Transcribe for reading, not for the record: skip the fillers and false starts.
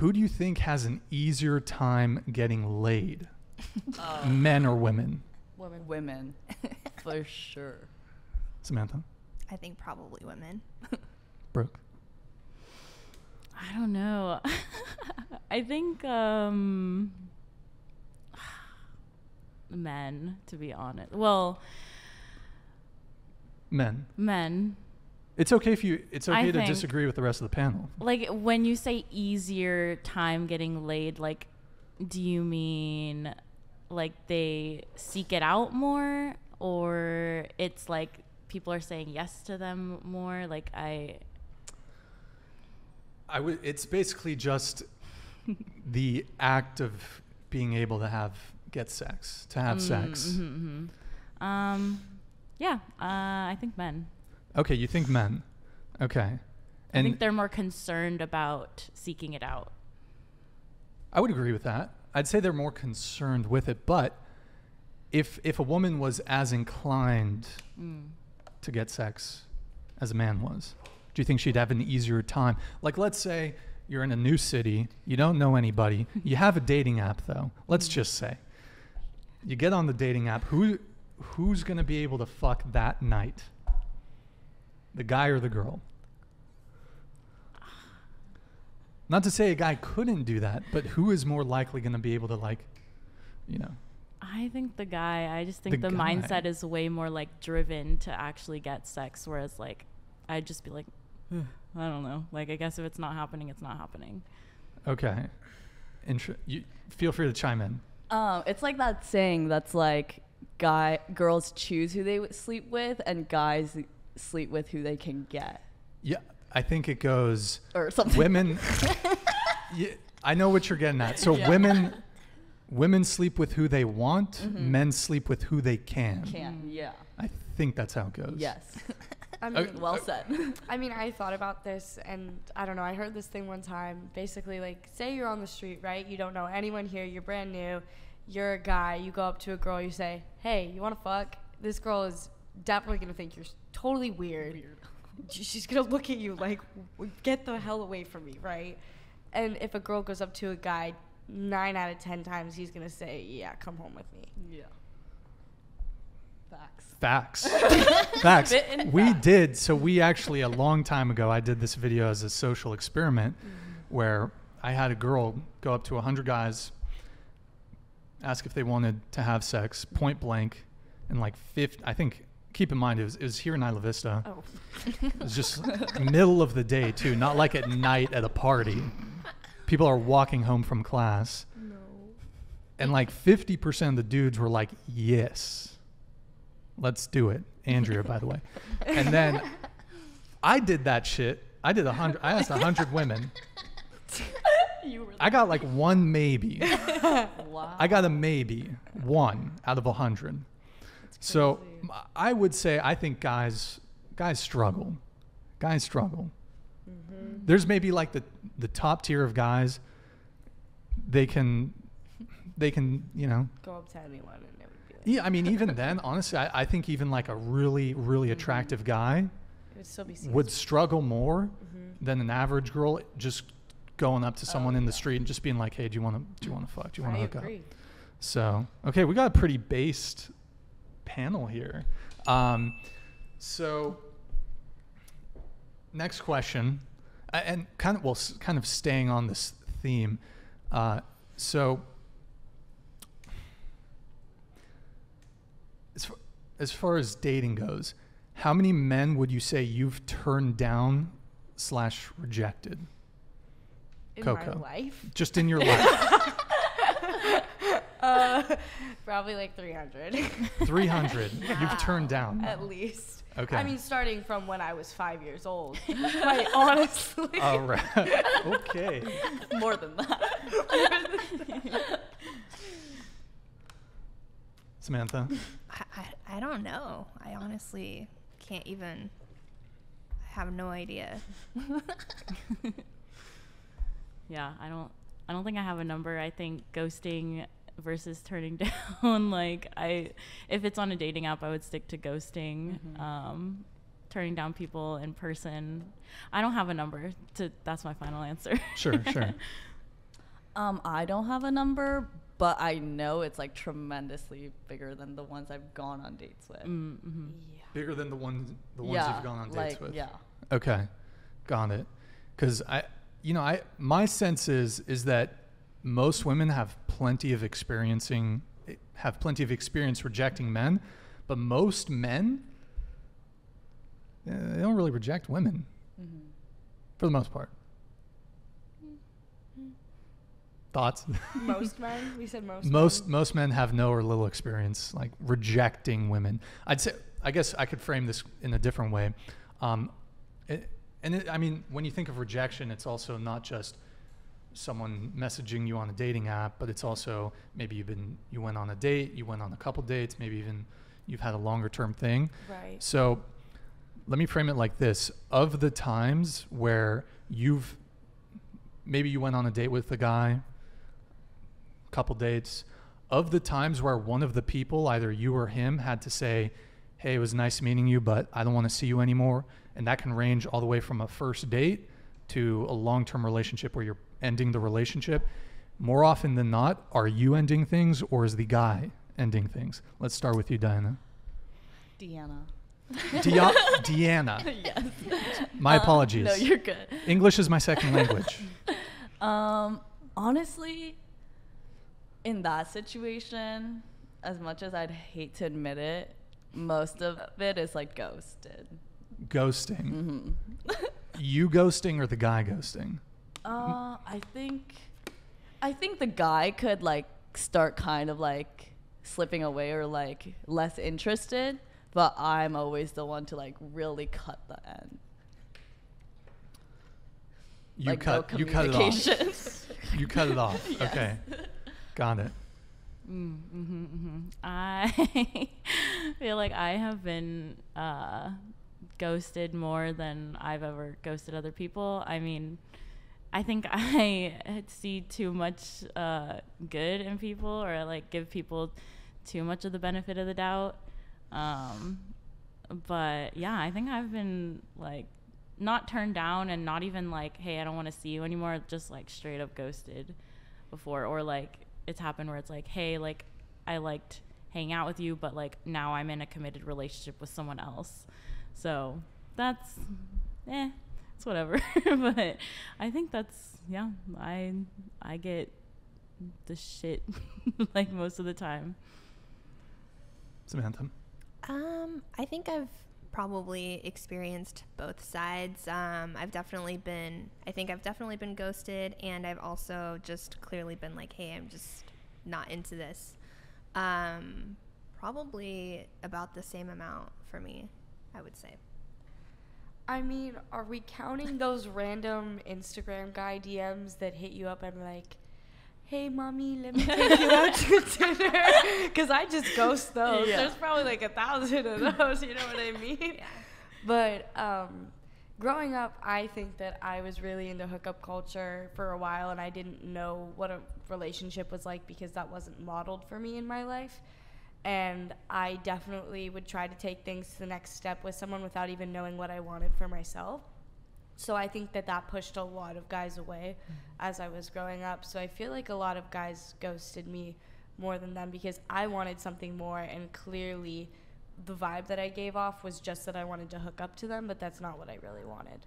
who do you think has an easier time getting laid? Men or women? Women. For sure. Samantha? I think probably women. Brooke? I don't know. I think men, to be honest. Well, men. It's okay to think, disagree with the rest of the panel. Like, when you say easier time getting laid, like, do you mean like they seek it out more, or it's like people are saying yes to them more? Like, it's basically just the act of being able to have sex. Yeah, I think men. Okay, you think men. Okay. I think they're more concerned about seeking it out. I would agree with that. I'd say they're more concerned with it, but if a woman was as inclined to get sex as a man was, do you think she'd have an easier time? Like, let's say you're in a new city, you don't know anybody, you have a dating app though. Let's just say you get on the dating app. Who's going to be able to fuck that night? The guy or the girl? Not to say a guy couldn't do that, but who is more likely going to be able to, like, you know? I think the guy. I just think the mindset is way more like driven to actually get sex, whereas like I'd just be like, I don't know. Like, I guess if it's not happening, it's not happening. Okay. You feel free to chime in. It's like that saying that's like girls choose who they sleep with and guys sleep with who they can get. Yeah, I think it goes or something. Women. Yeah, I know what you're getting at. So women sleep with who they want. Men sleep with who they can. Yeah. I think that's how it goes. Yes. I mean, well said. I mean, I thought about this, and I don't know. I heard this thing one time. Basically, like, say you're on the street, right? You don't know anyone here. You're brand new. You're a guy. You go up to a girl. You say, "Hey, you want to fuck?" This girl is definitely gonna think you're totally weird. She's gonna look at you like, "Get the hell away from me," right? And if a girl goes up to a guy, 9 out of 10 times he's gonna say, "Yeah, come home with me." Yeah. Facts. We did. So we actually, a long time ago, I did this video as a social experiment where I had a girl go up to 100 guys, ask if they wanted to have sex, point blank, and like 50, I think, keep in mind, it was here in Isla Vista. Oh. It was just middle of the day, too, not like at night at a party. People are walking home from class. No. And like 50% of the dudes were like, yes. Let's do it. Andrea, by the way. And then I did that shit. I asked 100 women. I got like one maybe. Wow. I got a maybe. One out of 100. So I would say I think guys struggle. Guys struggle. Mm-hmm. There's maybe like the top tier of guys. They can, you know. Go up to anyone and it would be like. Yeah, I mean, even then, honestly, I think even like a really, really attractive guy would struggle more than an average girl just going up to someone in the street and just being like, "Hey, do you want to fuck? Do you want to hook up?" So, okay, we got a pretty based panel here. So, next question, and kind of staying on this theme. So, as far as dating goes, how many men would you say you've turned down / rejected? In Coco. my life? Just in your life. Probably like 300. 300 you've turned down. At least. Okay. I mean, starting from when I was 5 years old. Quite honestly. All right. Okay. More than that. Samantha? I don't know. I honestly can't even. I have no idea. Yeah, I don't think I have a number. I think ghosting versus turning down, like if it's on a dating app, I would stick to ghosting. Turning down people in person, I don't have a number. That's my final answer. Sure. I don't have a number, but I know it's like tremendously bigger than the ones I've gone on dates with. Mm-hmm. Bigger than the ones Yeah, you've gone on dates with. Yeah. Okay, got it. Because my sense is that most women have plenty of experience rejecting men, but most men they don't really reject women for the most part. Thoughts? Most men? We said most men. Most men have no or little experience like rejecting women. I guess I could frame this in a different way. I mean, when you think of rejection, it's also not just someone messaging you on a dating app, but it's also maybe you went on a date, you went on a couple dates, maybe even you've had a longer term thing. Right. So let me frame it like this. Of the times where maybe you went on a date with a guy, couple dates, of the times where one of the people, either you or him, had to say, hey, it was nice meeting you, but I don't want to see you anymore. And that can range all the way from a first date to a long-term relationship where you're ending the relationship. More often than not, are you ending things or is the guy ending things? Let's start with you, Diana. Deanna. Deanna. Yes. My apologies. No, you're good. English is my second language. Honestly, in that situation, as much as I'd hate to admit it, most of it is like ghosted. Ghosting. You ghosting or the guy ghosting? I think the guy could like start kind of like slipping away or like less interested, but I'm always the one to like really cut the end. You cut it off. You cut it off. Yes. Okay. Got it. I feel like I have been ghosted more than I've ever ghosted other people. I mean, I think I see too much good in people, or I like give people too much of the benefit of the doubt. But yeah, I think I've been like not turned down and not even like, hey, I don't want to see you anymore, just like straight up ghosted before. Or like it's happened where it's like, hey, like I liked hanging out with you, but like now I'm in a committed relationship with someone else. So that's it's whatever. But I think that's, yeah, I get the shit like most of the time. Samantha? I think I've probably experienced both sides. I've definitely been ghosted, and I've also just clearly been like, hey, I'm just not into this. Probably about the same amount for me, I would say. I mean, are we counting those random Instagram guy DMs that hit you up and like, hey, mommy, let me take you out to dinner? Because I just ghost those. Yeah. There's probably like 1,000 of those, you know what I mean? Yeah. But growing up, I think that I was really into hookup culture for a while, and I didn't know what a relationship was like because that wasn't modeled for me in my life. And I definitely would try to take things to the next step with someone without even knowing what I wanted for myself. So I think that pushed a lot of guys away as I was growing up. So I feel like a lot of guys ghosted me more than them because I wanted something more, and clearly the vibe that I gave off was just that I wanted to hook up to them, but that's not what I really wanted.